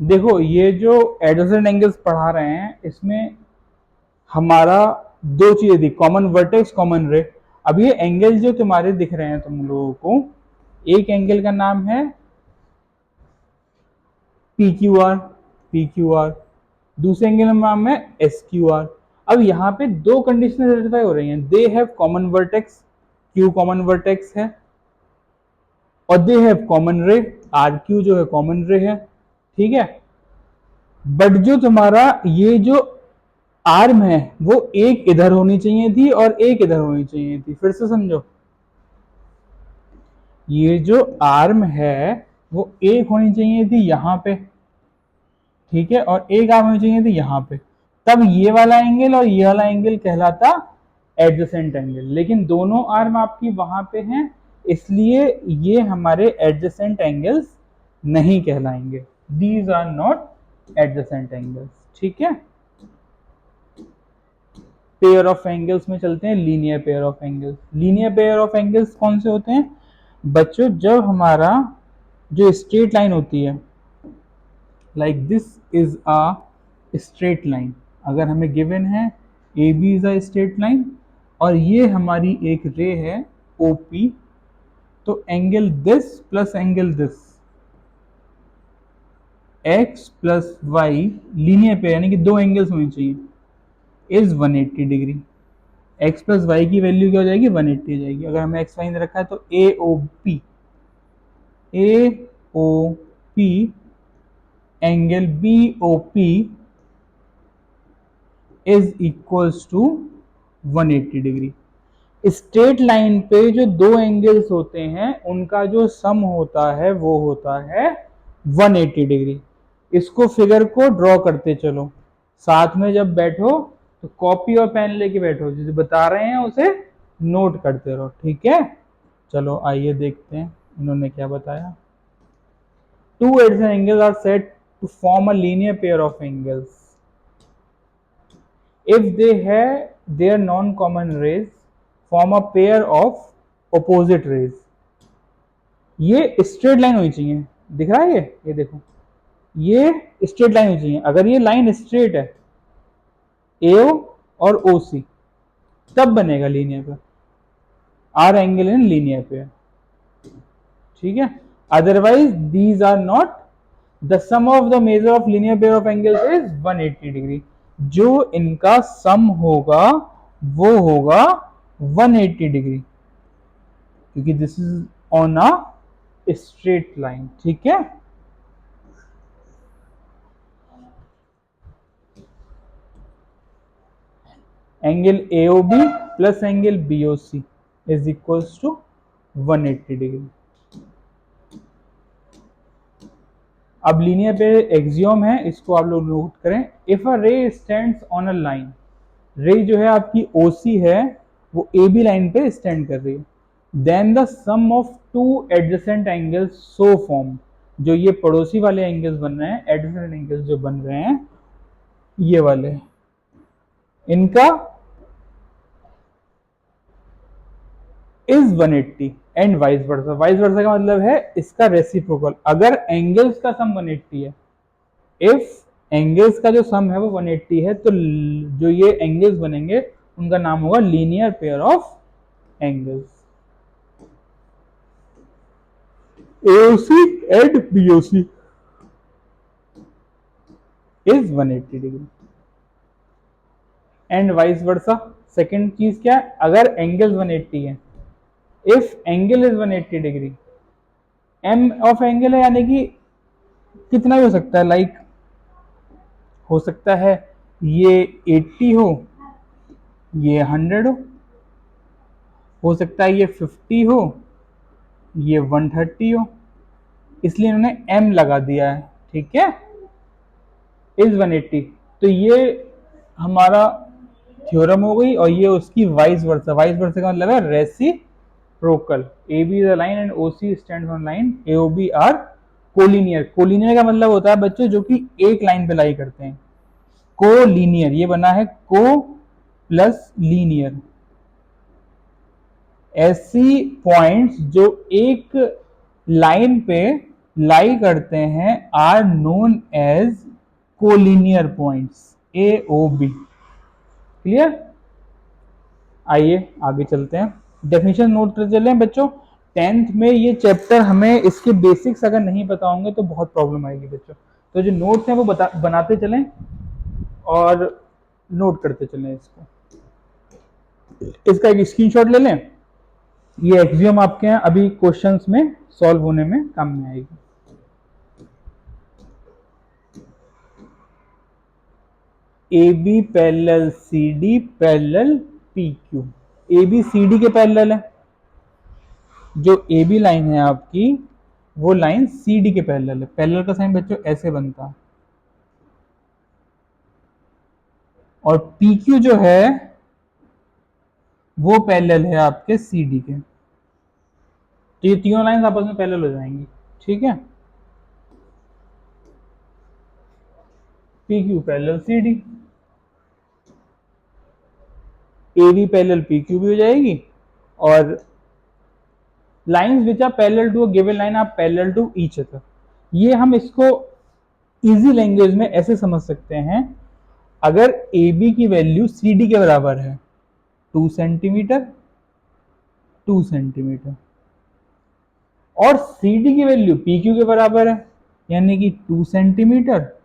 देखो ये जो एडजेसेंट एंगल्स पढ़ा रहे हैं इसमें हमारा दो चीजें थी, कॉमन वर्टेक्स, कॉमन रे। अब ये एंगल जो तुम्हारे दिख रहे हैं तुम लोगों को, एक एंगल का नाम है P Q R, P Q R, दूसरे एंगल का नाम है एस क्यू आर। अब यहाँ पे दो कंडीशन सेटिस्फाई हो रही हैं, they have common vertex, Q common vertex है, और दे हैव कॉमन रे, आर क्यू जो है कॉमन रे है, ठीक है। बट जो तुम्हारा ये जो आर्म है वो एक इधर होनी चाहिए थी और एक इधर होनी चाहिए थी। फिर से समझो, ये जो आर्म है वो एक होनी चाहिए थी यहां पे, ठीक है, और एक आर्म होनी चाहिए थी यहां पे। तब ये वाला एंगल और ये वाला एंगल कहलाता एडजेसेंट एंगल। लेकिन दोनों आर्म आपकी वहां पे हैं, इसलिए ये हमारे एडजेसेंट एंगल्स नहीं कहलाएंगे। These are not adjacent angles, ठीक है। पेयर ऑफ एंगल्स में चलते हैं, linear pair of angles. Linear pair of angles कौन से होते हैं बच्चों? जब हमारा जो स्ट्रेट लाइन होती है, like this is a straight line, अगर हमें गिवन है A B is a straight line और ये हमारी एक रे है ओ पी, तो angle this plus angle this, X plus Y, linear pair यानी कि दो एंगल्स होनी चाहिए, is 180 degree. X plus Y की वैल्यू क्या हो जाएगी? 180 हो जाएगी। अगर हमें एक्स वाई रखा है तो A O P, A O P angle B O P is equals to 180 degree. Straight line पे जो दो एंगल्स होते हैं उनका जो सम होता है वो होता है 180 डिग्री। इसको फिगर को ड्रॉ करते चलो, साथ में जब बैठो तो कॉपी और पेन लेके बैठो, जिसे बता रहे हैं उसे नोट करते रहो, ठीक है। चलो आइए देखते हैं इन्होंने क्या बताया। Two adjacent angles are said to form a linear pair of angles if they have their non-common rays form a pair of opposite rays। ये स्ट्रेट लाइन होनी चाहिए, दिख रहा है ये देखो, ये स्ट्रेट लाइन होनी चाहिए। अगर ये लाइन स्ट्रेट है एओ और ओ सी, तब बनेगा linear pair, are angle in linear pair, ठीक है। Otherwise these are not. The sum of the measure of linear pair of angles is 180 degree. जो इनका सम होगा वो होगा 180 डिग्री, क्योंकि this is on a straight line, ठीक है। Angle AOB plus angle BOC is equals to 180 degree. अब linear pair axiom है, इसको आप लोग नोट करें। इफ अ रे स्टैंड्स ऑन अ लाइन, रे जो है आपकी OC है वो AB लाइन पे स्टैंड कर रही है, then the sum of two adjacent angles so form, जो ये पड़ोसी वाले एंगल्स बन रहे हैं, एडजेसेंट एंगल्स जो बन रहे हैं ये वाले, इनका is 180 and vice versa. Vice versa का मतलब है इसका रेसिप्रोकल। अगर एंगल्स का सम 180 है, इफ एंगल्स का जो सम है वो 180 है, तो जो ये एंगल्स बनेंगे उनका नाम होगा linear pair of angles, AOC and BOC is 180 degree and vice versa. Second चीज क्या है? अगर एंगल्स 180 है, if angle is 180 degree, M of angle है यानी कि कितना भी हो सकता है, लाइक हो सकता है ये 80 हो, ये 100 हो सकता है ये 50 हो, ये 130 हो, इसलिए इन्होंने m लगा दिया है, ठीक है, इज 180। तो ये हमारा थ्योरम हो गई, और ये उसकी वाइस वर्सा। वाइस वर्सा का मतलब है reciprocal. AB is a line and OC stands on line, AOB are collinear. Collinear का मतलब होता है बच्चों जो कि एक लाइन पे लाई करते हैं। कोलिनियर, ये बना है को प्लस लीनियर, ऐसी पॉइंट्स जो एक लाइन पे लाई करते हैं are known as collinear points A O B. Clear? आइए आगे चलते हैं, डेफिनेशन नोट करते चलें बच्चों। 10th में ये चैप्टर हमें इसके बेसिक्स अगर नहीं पता होंगे तो बहुत प्रॉब्लम आएगी बच्चों। तो जो नोट्स हैं वो बनाते चलें और नोट करते चलें इसको। इसका एक स्क्रीनशॉट ले लें। ये एक्सियम आपके हैं, अभी क्वेश्चंस में सॉल्व होने में काम में आएगी। A B parallel C D parallel P Q. A B C D के पैरेलल है, जो ए बी लाइन है आपकी वो लाइन सी डी के पैरेलल है। पैरेलल का साइन बच्चों ऐसे बनता है। और पी क्यू जो है वो पैरेलल है आपके सी डी के। तो ये तीनों लाइन आपस में पैरेलल हो जाएंगी। ठीक है, P Q parallel C D, A B parallel P Q भी हो जाएगी, और lines which are parallel to a given line are parallel to each other. ये हम इसको इजी लैंग्वेज में ऐसे समझ सकते हैं, अगर ए बी की वैल्यू सी डी के बराबर है 2 सेंटीमीटर 2 सेंटीमीटर, और सी डी की वैल्यू पी क्यू के बराबर है यानी कि 2 centimetre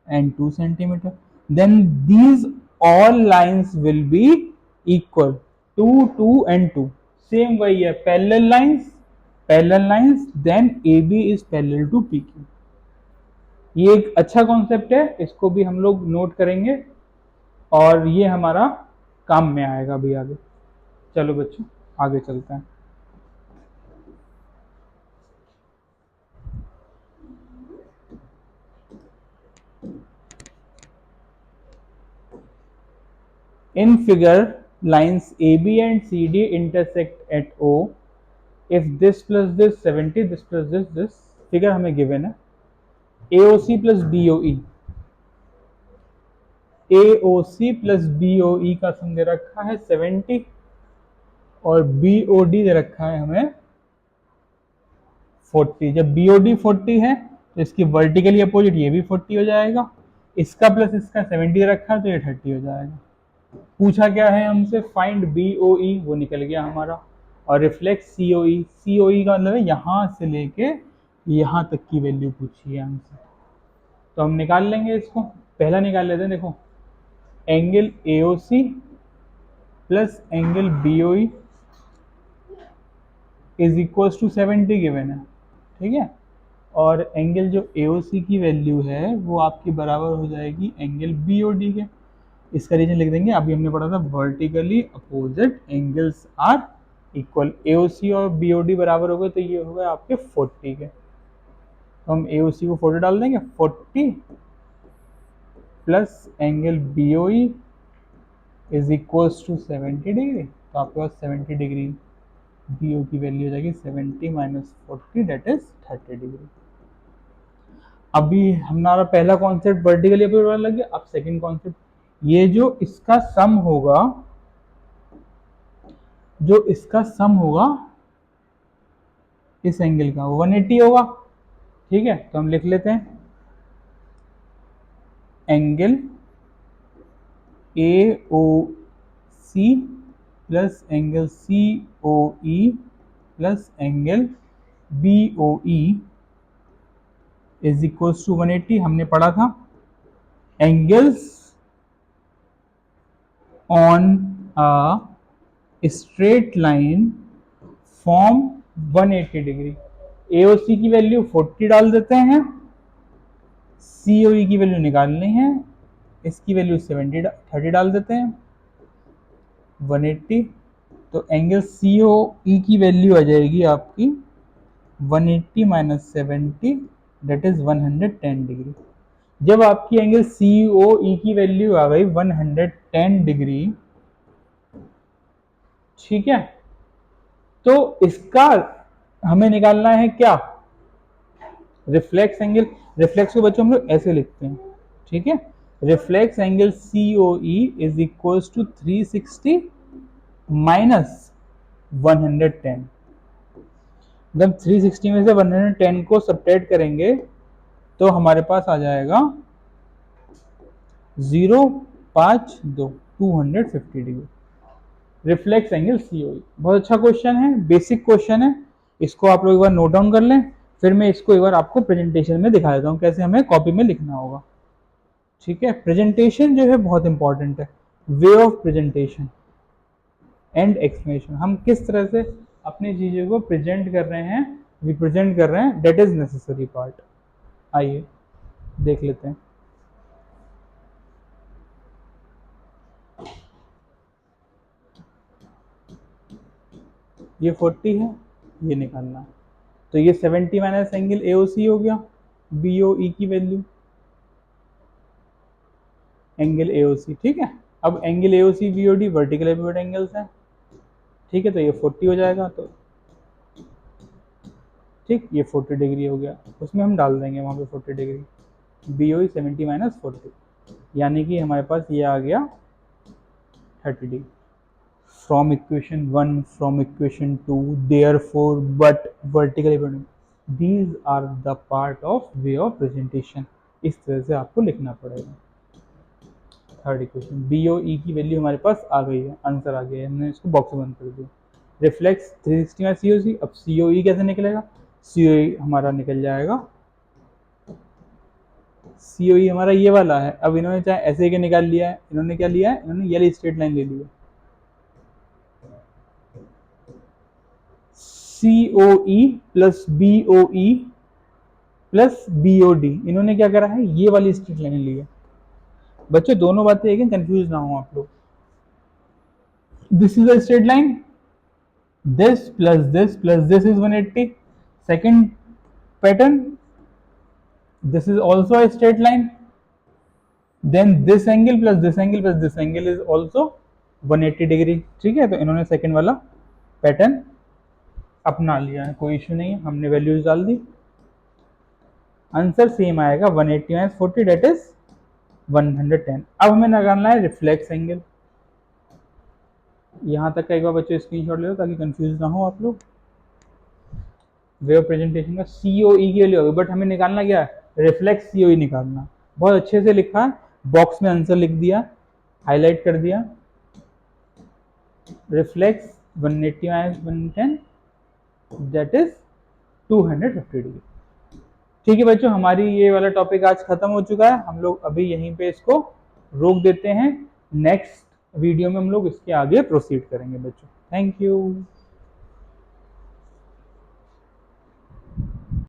and 2 centimetre, then these all lines will be equal 2 2 and 2। Same वही है, parallel lines then A B is parallel to P Q. ये एक अच्छा कॉन्सेप्ट है, इसको भी हम लोग नोट करेंगे और ये हमारा काम में आएगा अभी आगे। चलो बच्चों आगे चलते हैं। In figure, lines AB and CD intersect at O. If this plus this 70, this plus this figure हमें given है। AOC plus BOE, AOC plus BOE का सम दे रखा है 70 और BOD दे रखा है हमें 40। जब BOD 40 है तो इसकी वर्टिकली अपोजिट ये भी 40 हो जाएगा, इसका प्लस इसका 70 रखा है तो ये 30 हो जाएगा। पूछा क्या है हमसे, फाइंड BOE, वो निकल गया हमारा, और रिफ्लेक्ट COE, COE का मतलब है यहाँ से लेके यहाँ तक की वैल्यू पूछी है हमसे, तो हम निकाल लेंगे इसको। पहला निकाल लेते हैं, देखो angle AOC plus angle BOE is equal to 70 given है। ठीक है, और एंगल जो AOC की वैल्यू है वो आपकी बराबर हो जाएगी एंगल BOD के। इसका रीजन लिख देंगे, अभी हमने पढ़ा था vertically opposite angles are equal. AOC और BOD बराबर हो गए तो ये हो गए आपके 40 के, तो हम AOC को 40 डाल देंगे, 40 plus angle BOE is equal to 70 degree, तो आपके पास 70 डिग्री BO की वैल्यू हो जाएगी 70 माइनस 40 दैट इज 30 डिग्री। अभी हमारा पहला कॉन्सेप्ट वर्टिकली अपोजिट लग गया। अब सेकंड कॉन्सेप्ट, ये जो इसका सम होगा इस एंगल का 180 होगा। ठीक है, तो हम लिख लेते हैं angle AOC plus angle COE plus angle BOE is equal to 180। हमने पढ़ा था angles on a straight line form 180 degree. AOC की वैल्यू 40 डाल देते हैं, COE की वैल्यू निकालनी है, इसकी वैल्यू 30 डाल देते हैं, 180। तो एंगल COE की वैल्यू आ जाएगी आपकी 180 माइनस 70 दैट इज 110 डिग्री। जब आपकी एंगल COE की वैल्यू आ गई 110 डिग्री, ठीक है, तो इसका हमें निकालना है क्या, रिफ्लेक्स एंगल। रिफ्लेक्स को बच्चों हम लोग ऐसे लिखते हैं। ठीक है, reflex angle COE is equal to 360 minus 110। जब 360 में से 110 को सब्ट्रैक्ट करेंगे तो हमारे पास आ जाएगा 052 250 डिग्री रिफ्लेक्स एंगल सीओई। बहुत अच्छा क्वेश्चन है, बेसिक क्वेश्चन है, इसको आप लोग एक बार नोट डाउन कर लें, फिर मैं इसको एक बार आपको प्रेजेंटेशन में दिखा देता हूँ कैसे हमें कॉपी में लिखना होगा। ठीक है, प्रेजेंटेशन जो है बहुत इंपॉर्टेंट है, वे ऑफ प्रेजेंटेशन एंड एक्सप्लेनेशन, हम किस तरह से अपनी चीज़ों को प्रेजेंट कर रहे हैं, रिप्रेजेंट कर रहे हैं, डेट इज नेसेसरी पार्ट। आइए देख लेते हैं। ये 40 है, ये निकालना है, तो ये 70 माइनस एंगल AOC हो गया, BOE की वैल्यू एंगल AOC। ठीक है, अब एंगल AOC BOD वर्टिकल एपिवोड एंगल्स हैं। ठीक है, तो ये 40 हो जाएगा, तो ठीक ये 40 डिग्री हो गया, उसमें हम डाल देंगे वहाँ पे 40 डिग्री, BOE 70 माइनस 40, यानी कि हमारे पास ये आ गया 30 degree. From equation 1, from equation 2, therefore, but, vertical एपिवोड, these are the part of way of presentation. इस तरह से आपको लिखना पड़ेगा। थर्ड इक्वेशन, BOE की वैल्यू हमारे पास आ गई है, आंसर आ गया है, हमने इसको बॉक्स में बंद कर दिया। रिफ्लेक्स 360 में COC, अब COE कैसे निकलेगा, COE हमारा निकल जाएगा, COE हमारा ये वाला है। अब इन्होंने चाहे ऐसे के निकाल लिया है, इन्होंने क्या लिया है, इन्होंने ये स्ट्रेट लाइन ले ली है, COE plus BOE plus BOD, इन्होंने क्या करा है, ये वाली स्ट्रेट लाइन ली है। बच्चों दोनों बातें एक, कंफ्यूज ना हो आप लोग। This is a straight line, this plus this is 180, second pattern, this is also a straight line, then this angle plus this angle plus this angle is also 180 degree. ठीक है, तो इन्होंने सेकंड वाला pattern अपना लिया है, कोई issue नहीं है, हमने वैल्यूज डाल दी, आंसर सेम आएगा 180 माइनस 40 डेट इज 110। अब हमें निकालना है रिफ्लेक्स एंगल। यहाँ तक का एक बार बच्चों स्क्रीनशॉट ले लो ताकि कंफ्यूज ना हो आप लोग। वे ऑफ प्रेजेंटेशन का COE की वैल्यू होगी, बट हमें निकालना क्या है, रिफ्लेक्स COE निकालना। बहुत अच्छे से लिखा है, बॉक्स में आंसर लिख दिया, हाईलाइट कर दिया, reflex 180 minus 110 that is 250 degree. ठीक है बच्चों, हमारी ये वाला टॉपिक आज खत्म हो चुका है, हम लोग अभी यहीं पे इसको रोक देते हैं, नेक्स्ट वीडियो में हम लोग इसके आगे प्रोसीड करेंगे बच्चों। Thank you.